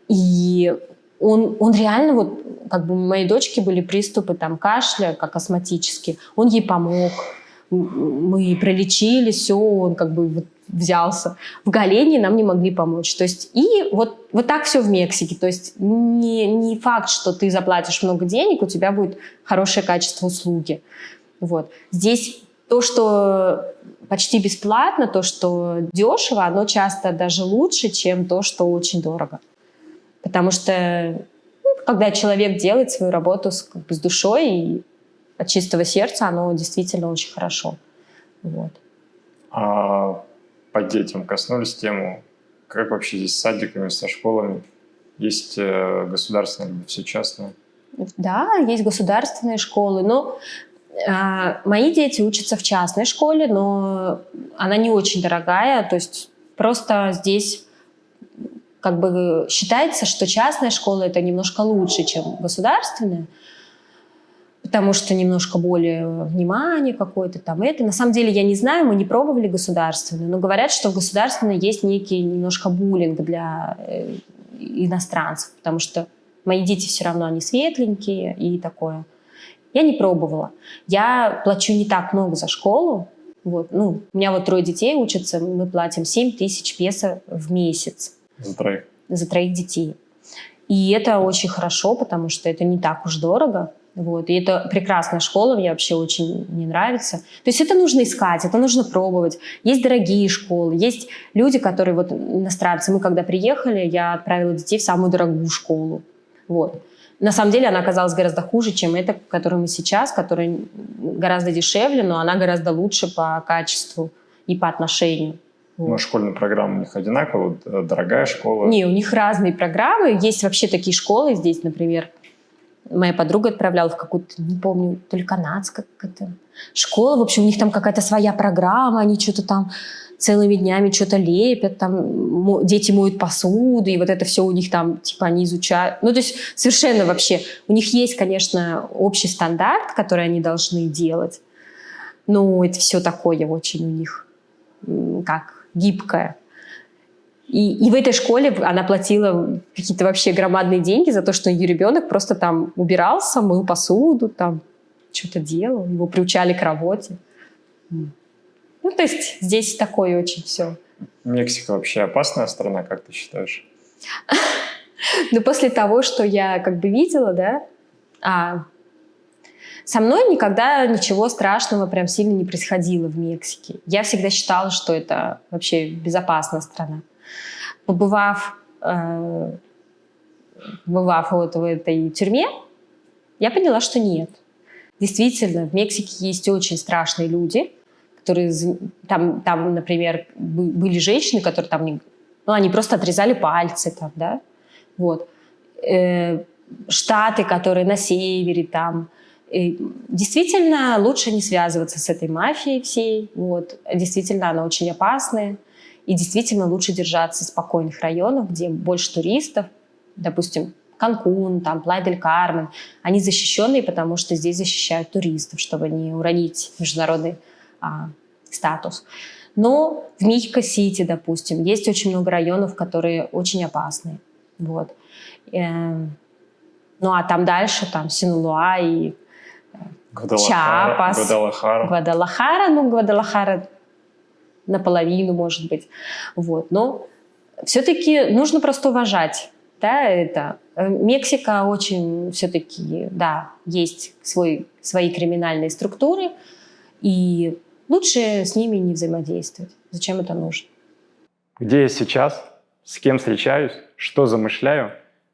И он реально, у моей дочки были приступы кашля, как астматические. Он ей помог, мы пролечили, все, он взялся. В Галене нам не могли помочь. То есть, и вот так все в Мексике. То есть не факт, что ты заплатишь много денег, у тебя будет хорошее качество услуги. Здесь то, что почти бесплатно, то, что дешево, оно часто даже лучше, чем то, что очень дорого. Потому что когда человек делает свою работу с душой и от чистого сердца, оно действительно очень хорошо. А по детям коснулись тему, как вообще здесь с садиками, со школами? Есть государственные или все частное? Да, есть государственные школы, но мои дети учатся в частной школе, но она не очень дорогая, то есть просто здесь считается, что частная школа это немножко лучше, чем государственная, потому что немножко более внимание какое-то это. На самом деле я не знаю, мы не пробовали государственную, но говорят, что в государственной есть некий немножко буллинг для иностранцев, потому что мои дети все равно, они светленькие и такое. Я не пробовала. Я плачу не так много за школу. У меня 3 детей учатся, мы платим 7000 песо в месяц. За 3? За 3 детей. И это очень хорошо, потому что это не так уж дорого. И это прекрасная школа, мне вообще очень не нравится. То есть это нужно искать, это нужно пробовать. Есть дорогие школы, есть люди, которые, иностранцы. Мы когда приехали, я отправила детей в самую дорогую школу. На самом деле она оказалась гораздо хуже, чем эта, в которой мы сейчас, которая гораздо дешевле, но она гораздо лучше по качеству и по отношению. Но школьная программа у них одинаковая, дорогая школа? Не, у них разные программы. Есть вообще такие школы здесь, например, моя подруга отправляла в какую-то, не помню, то ли канадская какая-то школа. В общем, у них там какая-то своя программа, они что-то там целыми днями что-то лепят, дети моют посуду, и это все у них они изучают. То есть совершенно вообще. У них есть, конечно, общий стандарт, который они должны делать, но это все такое очень у них гибкое. И в этой школе она платила какие-то вообще громадные деньги за то, что ее ребенок просто убирался, мыл посуду, что-то делал, его приучали к работе. То есть здесь такое очень все. Мексика вообще опасная страна, как ты считаешь? После того, что я видела, да, со мной никогда ничего страшного прям сильно не происходило в Мексике. Я всегда считала, что это вообще безопасная страна. Побывав в этой тюрьме, я поняла, что нет. действительно, в Мексике есть очень страшные люди, которые там, например, были женщины, которые там, ну, они просто отрезали пальцы там, да, вот. Штаты, которые на севере там, действительно лучше не связываться с этой мафией всей, вот. Действительно, она очень опасная, и действительно лучше держаться спокойных районов, где больше туристов, допустим, Канкун, там, Плая-дель-Кармен, они защищенные, потому что здесь защищают туристов, чтобы не уронить международный статус. Но в Мехико-Сити, допустим, есть очень много районов, которые очень опасные. Вот. Ну а там дальше, там Синалуа и Чиапас. Гвадалахара наполовину, может быть. Вот. Но все-таки нужно просто уважать. Да, это. Мексика очень все-таки, да, есть свои криминальные структуры, и лучше с ними не взаимодействовать. Зачем это нужно? Где я сейчас? С кем встречаюсь? Что замышляю?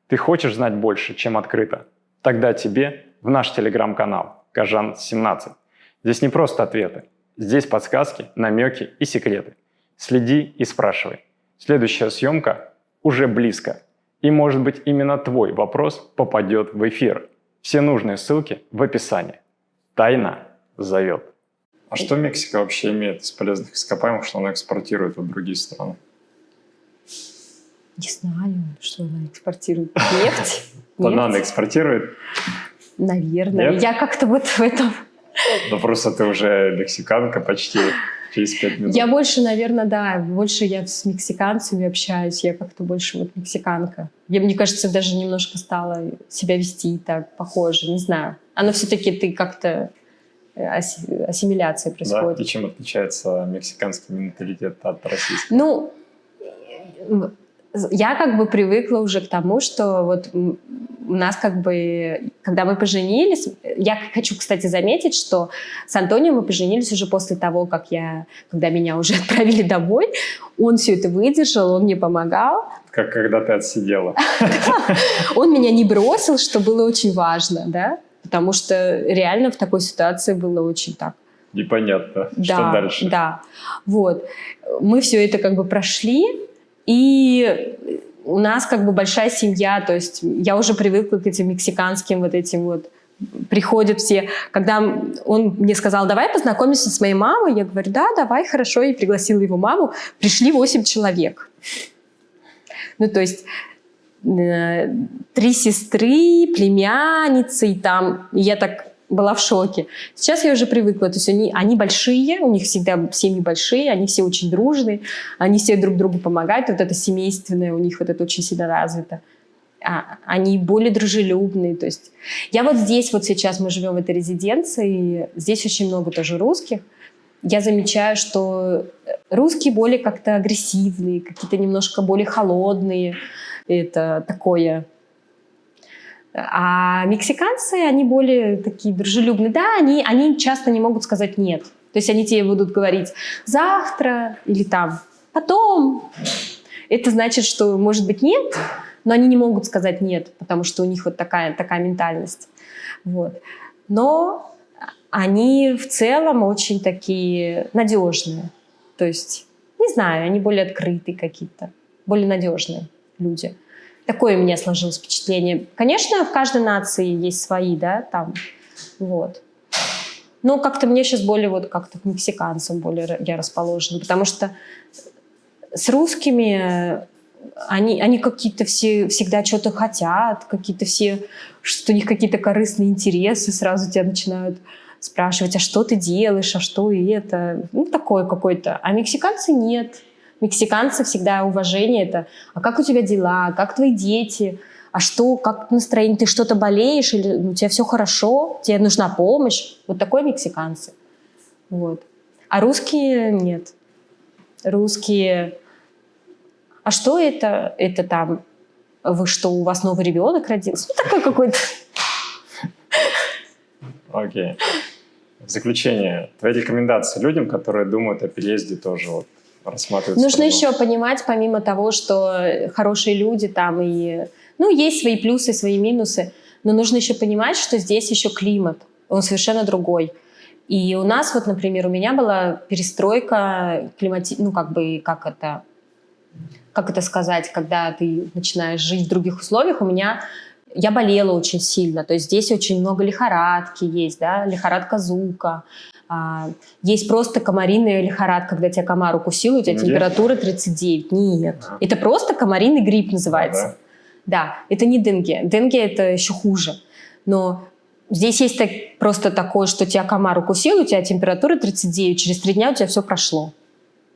Ты хочешь знать больше, чем открыто? Тогда тебе в наш телеграм-канал Кажан17. Здесь не просто ответы. Здесь подсказки, намеки и секреты. Следи и спрашивай. Следующая съемка уже близко. И, может быть, именно твой вопрос попадет в эфир. Все нужные ссылки в описании. Тайна зовет. А что Мексика вообще имеет из полезных ископаемых, что она экспортирует в другие страны? Не знаю, что она экспортирует. Нефть? Бананы экспортирует? Наверное. Нет? Я как-то вот в этом... Ну просто ты уже мексиканка почти через 5 минут. Я больше, наверное, да, больше я с мексиканцами общаюсь, я как-то больше вот мексиканка. Мне кажется, даже немножко стала себя вести так похоже, не знаю. Оно все-таки ты как-то... ассимиляция происходит. Да? И чем отличается мексиканский менталитет от российского? Ну, я как бы привыкла уже к тому, что вот у нас как бы, когда мы поженились, я хочу, кстати, заметить, что с Антонио мы поженились уже после того, когда меня уже отправили домой, он все это выдержал, он мне помогал. Как когда ты отсидела. Он меня не бросил, что было очень важно, да, потому что реально в такой ситуации было очень так. Непонятно, Да, что дальше. Да, вот. Мы все это как бы прошли, и у нас как бы большая семья, то есть я уже привыкла к этим мексиканским вот этим вот, приходят все. Когда он мне сказал, давай познакомимся с моей мамой, я говорю, да, давай, хорошо, и пригласила его маму. Пришли 8 человек. Ну, то есть 3 сестры, племянницы, и там, и я так была в шоке. Сейчас я уже привыкла, то есть они большие, у них всегда семьи большие, они все очень дружные, они все друг другу помогают, вот это семейственное у них вот это очень сильно развито. Они более дружелюбные, то есть я вот здесь вот сейчас, мы живем в этой резиденции, здесь очень много тоже русских, я замечаю, что русские более как-то агрессивные, какие-то немножко более холодные, это такое. А мексиканцы, они более такие дружелюбные. Да, они часто не могут сказать «нет». То есть они тебе будут говорить «завтра» или там «потом». Это значит, что может быть «нет», но они не могут сказать «нет», потому что у них вот такая ментальность. Вот. Но они в целом очень такие надежные. То есть, не знаю, они более открытые какие-то, более надежные люди. Такое у меня сложилось впечатление. Конечно, в каждой нации есть свои, да, там, вот. Но как-то мне сейчас более вот как-то к мексиканцам более я расположена, потому что с русскими они какие-то все всегда что-то хотят, какие-то все, что у них какие-то корыстные интересы, сразу тебя начинают спрашивать, а что ты делаешь, а что это, ну, такое какое-то. А мексиканцы нет. Мексиканцы всегда уважение это, а как у тебя дела, как твои дети, а что, как настроение, ты что-то болеешь, или у тебя все хорошо, тебе нужна помощь. Вот такой мексиканцы. Вот. А русские нет. Русские, а что это? Это там, вы что, у вас новый ребенок родился? Ну, такой какой-то. Окей. В заключение, твои рекомендации людям, которые думают о переезде тоже вот, рассматривать. Нужно еще понимать, помимо того, что хорошие люди там и... Ну, есть свои плюсы, свои минусы, но нужно еще понимать, что здесь еще климат. Он совершенно другой. И у нас, вот, например, у меня была перестройка ну, как бы, как это сказать, когда ты начинаешь жить в других условиях, я болела очень сильно, то есть здесь очень много лихорадки есть, да, лихорадка Зука, есть просто комариная лихорадка, когда тебя комар укусил, у тебя температура 39. Нет, это просто комариный грипп называется. Да, это не денге. Денге это еще хуже. Но здесь есть просто такое, что тебя комар укусил, у тебя температура 39, через 3 дня у тебя все прошло.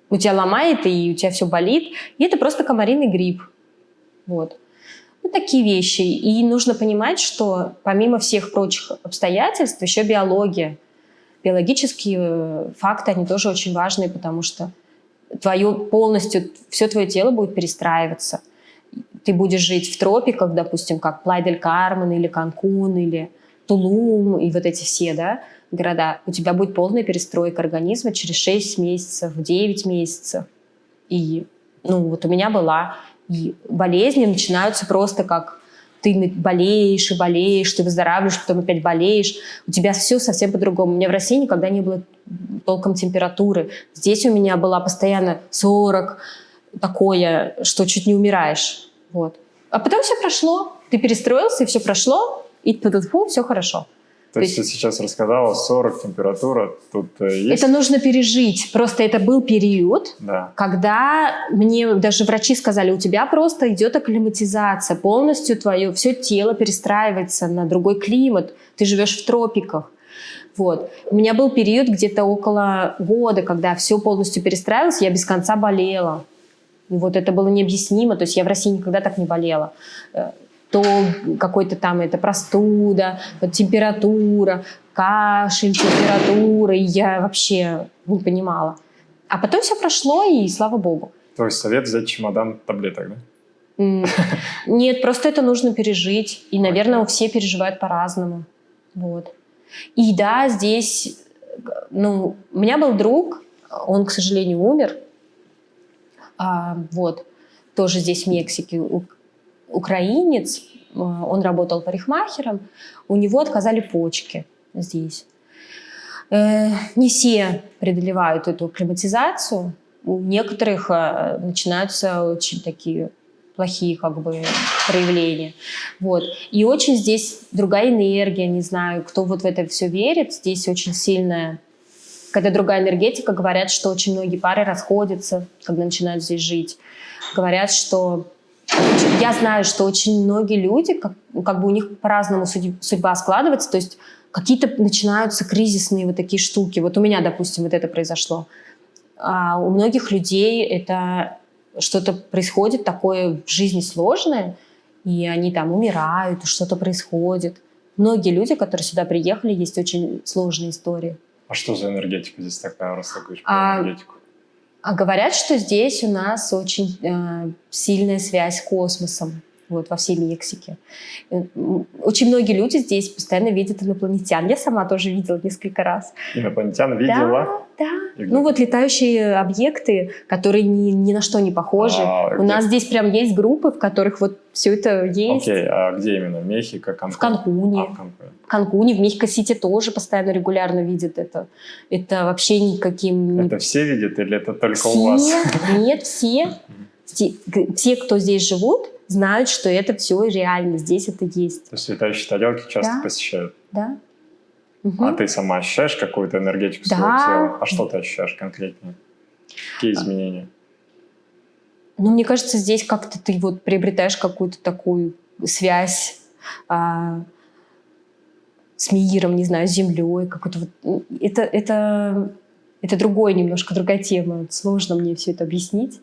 У тебя ломает, и у тебя все болит. И это просто комариный грипп. Вот. Вот такие вещи. И нужно понимать, что помимо всех прочих обстоятельств, еще биология. Биологические факты, они тоже очень важные, потому что все твое тело будет перестраиваться. Ты будешь жить в тропиках, допустим, как Плайя-дель-Кармен или Канкун, или Тулум, и вот эти все, да, города. У тебя будет полная перестройка организма через 6 месяцев, 9 месяцев. И, вот у меня была. И болезни начинаются просто как ты болеешь и болеешь, ты выздоравливаешь, потом опять болеешь. У тебя все совсем по-другому. У меня в России никогда не было толком температуры. Здесь у меня была постоянно 40, такое, что чуть не умираешь. Вот. А потом все прошло. Ты перестроился, и все прошло, и все хорошо. То есть ты сейчас рассказала, 40 температура, тут есть? Это нужно пережить. Просто это был период, когда мне даже врачи сказали, у тебя просто идет акклиматизация, полностью твое все тело перестраивается на другой климат, ты живешь в тропиках. Вот. У меня был период где-то около года, когда все полностью перестраивалось, я без конца болела. И вот это было необъяснимо, то есть я в России никогда так не болела. То какой-то там это простуда, температура, кашель, температура, и я вообще не понимала. А потом все прошло, и слава богу. То есть совет взять чемодан таблеток, да? Нет, просто это нужно пережить. И, наверное, все переживают по-разному. Вот. И да, здесь... у меня был друг, он, к сожалению, умер. Вот. Тоже здесь, в Мексике, украинец, он работал парикмахером, у него отказали почки здесь. Не все преодолевают эту акклиматизацию, у некоторых начинаются очень такие плохие проявления. Вот. И очень здесь другая энергия, не знаю, кто вот в это все верит, здесь очень сильная, когда другая энергетика, говорят, что очень многие пары расходятся, когда начинают здесь жить. Говорят, что я знаю, что очень многие люди, как бы у них по-разному судьба складывается, то есть какие-то начинаются кризисные вот такие штуки. Вот у меня, допустим, вот это произошло. А у многих людей это что-то происходит такое в жизни сложное, и они там умирают, что-то происходит. Многие люди, которые сюда приехали, есть очень сложные истории. А что за энергетика здесь такая, раз ты говоришь про энергетику? А говорят, что здесь у нас очень сильная связь с космосом, вот, во всей Мексике. Очень многие люди здесь постоянно видят инопланетян. Я сама тоже видела несколько раз. Инопланетян видела? Да. Вот летающие объекты, которые ни на что не похожи. У нас здесь прям есть группы, в которых вот все это есть. Окей, а где именно? Мехико, Канкун? В Канкуне. В Канкуне, в Мехико-Сити тоже постоянно, регулярно видят это. Это вообще никаким... Это все видят или это только у вас? Нет, все. Те, кто здесь живут, знают, что это все реально, здесь это есть. То есть летающие тарелки часто посещают? Да. А ты сама ощущаешь какую-то энергетику своего тела? А что ты ощущаешь конкретнее? Какие изменения? Мне кажется, здесь как-то ты вот приобретаешь какую-то такую связь с миром, не знаю, с землей. Это другое немножко, другая тема. Сложно мне все это объяснить.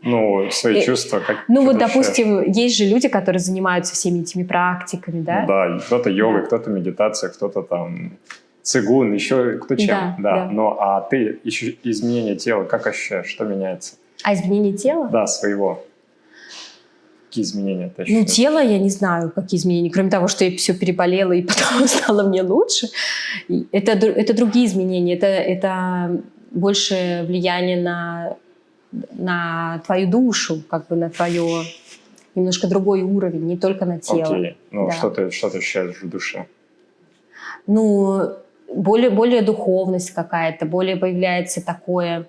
Свои чувства. Как допустим, есть же люди, которые занимаются всеми этими практиками, да? Да, кто-то йогой, кто-то медитация, кто-то там цигун, еще кто чем. Да. А ты изменение тела как ощущаешь? Что меняется? А изменение тела? Да, своего. Какие изменения ты ощущаешь? Тело, я не знаю, какие изменения. Кроме того, что я все переболела и потом стало мне лучше. Это другие изменения. Это больше влияние на твою душу, на твое немножко другой уровень, не только на тело. Окей. Что ты ощущаешь в душе? более духовность какая-то, более появляется такое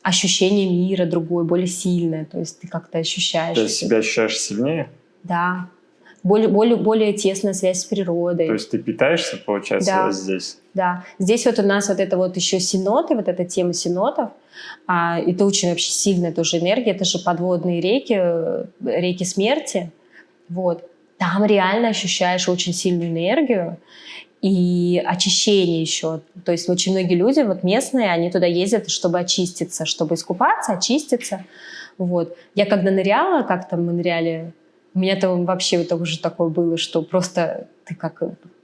ощущение мира другое, более сильное. То есть ты как-то ощущаешь. Ты себя ощущаешь сильнее? Да. Более тесная связь с природой. То есть ты питаешься, получается, Да. здесь? Да. Здесь вот у нас вот это вот еще сеноты, вот эта тема сенотов. Это очень вообще сильная тоже энергия. Это же подводные реки смерти. Вот. Там реально ощущаешь очень сильную энергию и очищение еще. То есть очень многие люди, вот местные, они туда ездят, чтобы очиститься, чтобы искупаться, очиститься. Вот. Я когда ныряла, как-то мы ныряли, у меня там вообще это уже такое было, что просто ты как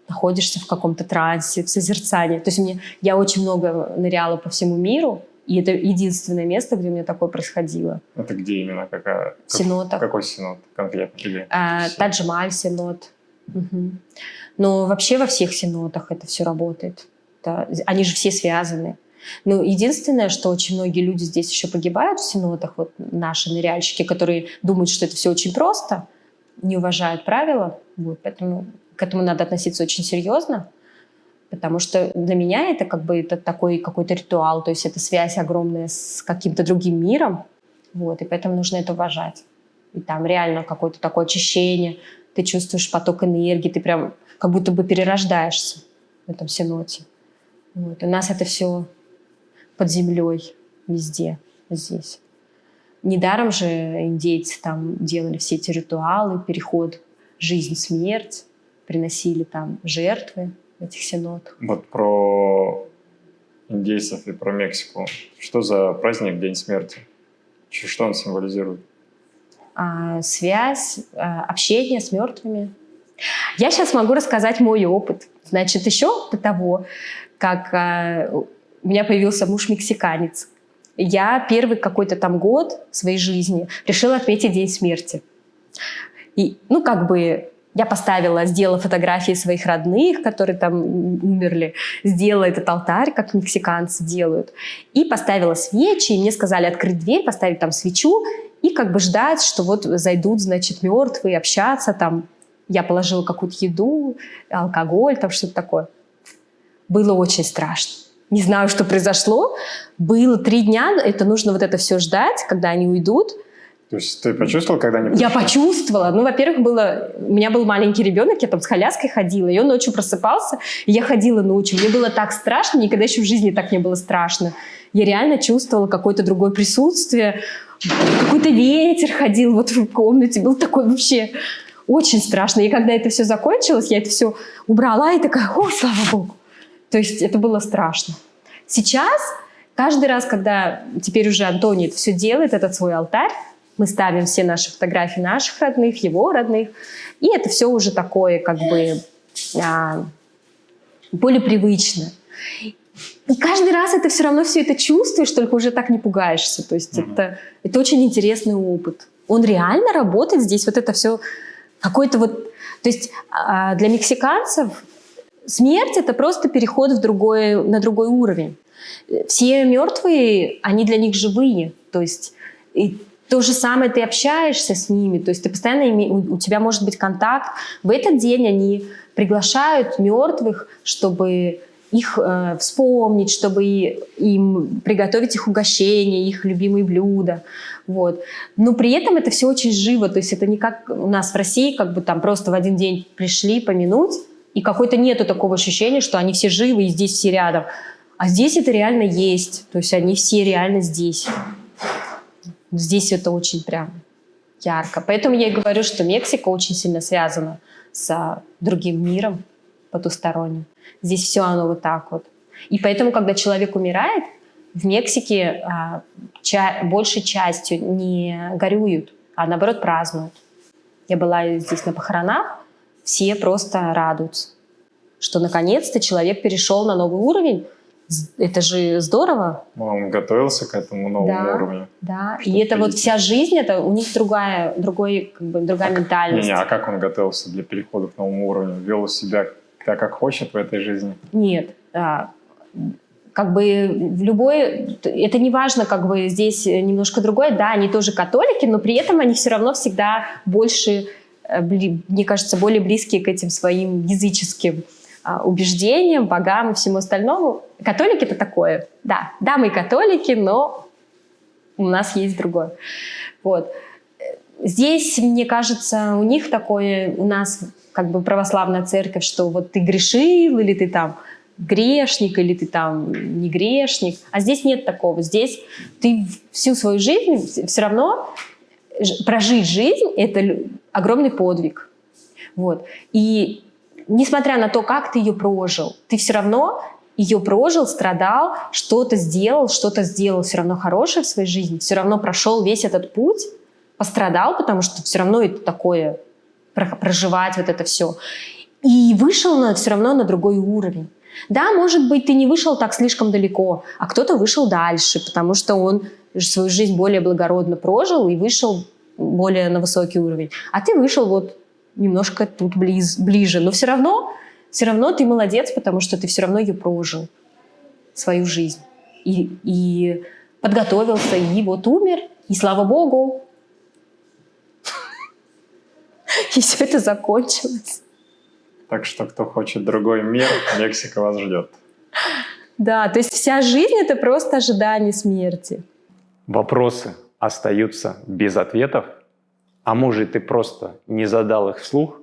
находишься в каком-то трансе, в созерцании. То есть я очень много ныряла по всему миру, и это единственное место, где у меня такое происходило. Это где именно? В сенотах. Какой сенот конкретно? Где? Тадж-Махаль сенот. Угу. Но вообще во всех сенотах это все работает. Они же все связаны. Ну, единственное, что очень многие люди здесь еще погибают в сенотах, вот наши ныряльщики, которые думают, что это все очень просто, не уважают правила. Вот, поэтому к этому надо относиться очень серьезно. Потому что для меня это как бы это такой какой-то ритуал, то есть это связь огромная с каким-то другим миром, вот, и поэтому нужно это уважать. И там реально какое-то такое очищение, ты чувствуешь поток энергии, ты прям как будто бы перерождаешься в этом сеноте. Вот. У нас это все под землей везде здесь. Недаром же индейцы там делали все эти ритуалы, переход жизнь-смерть, приносили там жертвы в этих сенотах. Вот про индейцев и про Мексику. Что за праздник День смерти? Что он символизирует? Связь, общение с мертвыми. Я сейчас могу рассказать мой опыт. Значит, еще до того, как у меня появился муж-мексиканец, я первый какой-то там год своей жизни решила отметить День смерти. И, ну, как бы я сделала фотографии своих родных, которые там умерли, сделала этот алтарь, как мексиканцы делают, и поставила свечи, и мне сказали открыть дверь, поставить там свечу и как бы ждать, что вот зайдут, значит, мертвые, общаться там. Я положила какую-то еду, алкоголь, там что-то такое. Было очень страшно. Не знаю, что произошло. Было 3 дня, это нужно вот это все ждать, когда они уйдут. То есть ты почувствовал, когда они пришли? Я почувствовала. Ну, во-первых, у меня был маленький ребенок, я там с коляской ходила, и он ночью просыпался, и я ходила ночью. Мне было так страшно, никогда еще в жизни так не было страшно. Я реально чувствовала какое-то другое присутствие, какой-то ветер ходил вот в комнате, был такой вообще очень страшно. И когда это все закончилось, я это все убрала и такая, о, слава богу. То есть это было страшно. Сейчас, каждый раз, когда теперь уже Антоний это все делает, этот свой алтарь, мы ставим все наши фотографии наших родных, его родных, и это все уже такое как бы более привычно. И каждый раз это все равно все это чувствуешь, только уже так не пугаешься. То есть это очень интересный опыт. Он реально работает здесь, вот это все какой-то вот... То есть для мексиканцев смерть — это просто переход на другой уровень. Все мертвые, они для них живые. То есть и то же самое, ты общаешься с ними, то есть ты постоянно у тебя может быть контакт. В этот день они приглашают мертвых, чтобы их вспомнить, чтобы им приготовить их угощения, их любимые блюда. Вот. Но при этом это все очень живо, то есть это не как у нас в России, как бы там просто в один день пришли помянуть, и какой-то нету такого ощущения, что они все живы и здесь все рядом. А здесь это реально есть, то есть они все реально здесь. Здесь это очень прям ярко. Поэтому я и говорю, что Мексика очень сильно связана с другим миром потусторонним. Здесь все оно вот так вот. И поэтому, когда человек умирает, в Мексике большей частью не горюют, а наоборот празднуют. Я была здесь на похоронах, все просто радуются, что наконец-то человек перешел на новый уровень. Это же здорово. Он готовился к этому новому уровню. Да, и это вот вся жизнь, это у них другая ментальность. А как он готовился для перехода к новому уровню? Вел себя так, как хочет в этой жизни? Нет. Как бы в любой... Это не важно, как бы здесь немножко другое. Да, они тоже католики, но при этом они все равно всегда больше, мне кажется, более близкие к этим своим языческим убеждениям, богам и всему остальному. Католики — это такое. Да, мы католики, но у нас есть другое. Вот. Здесь, мне кажется, у них такое, у нас как бы православная церковь, что вот ты грешил, или ты там грешник, или ты там не грешник. А здесь нет такого. Здесь ты всю свою жизнь все равно прожить жизнь — это огромный подвиг. Вот. И несмотря на то, как ты ее прожил, ты все равно ее прожил, страдал, что-то сделал все равно хорошее в своей жизни, все равно прошел весь этот путь, пострадал, потому что все равно это такое, проживать вот это все. И вышел все равно на другой уровень. Да, может быть, ты не вышел так слишком далеко, а кто-то вышел дальше, потому что он свою жизнь более благородно прожил и вышел более на высокий уровень. А ты вышел вот немножко тут ближе. Но все равно ты молодец, потому что ты все равно ее прожил, свою жизнь. И подготовился, и вот умер, и слава Богу. И все это закончилось. Так что, кто хочет другой мир, Мексика вас ждет. Да, то есть вся жизнь — это просто ожидание смерти. Вопросы остаются без ответов, а может, ты просто не задал их вслух?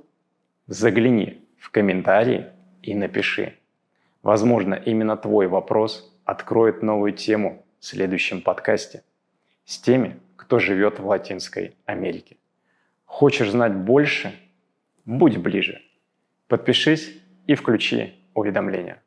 Загляни в комментарии и напиши. Возможно, именно твой вопрос откроет новую тему в следующем подкасте с теми, кто живет в Латинской Америке. Хочешь знать больше? Будь ближе. Подпишись и включи уведомления.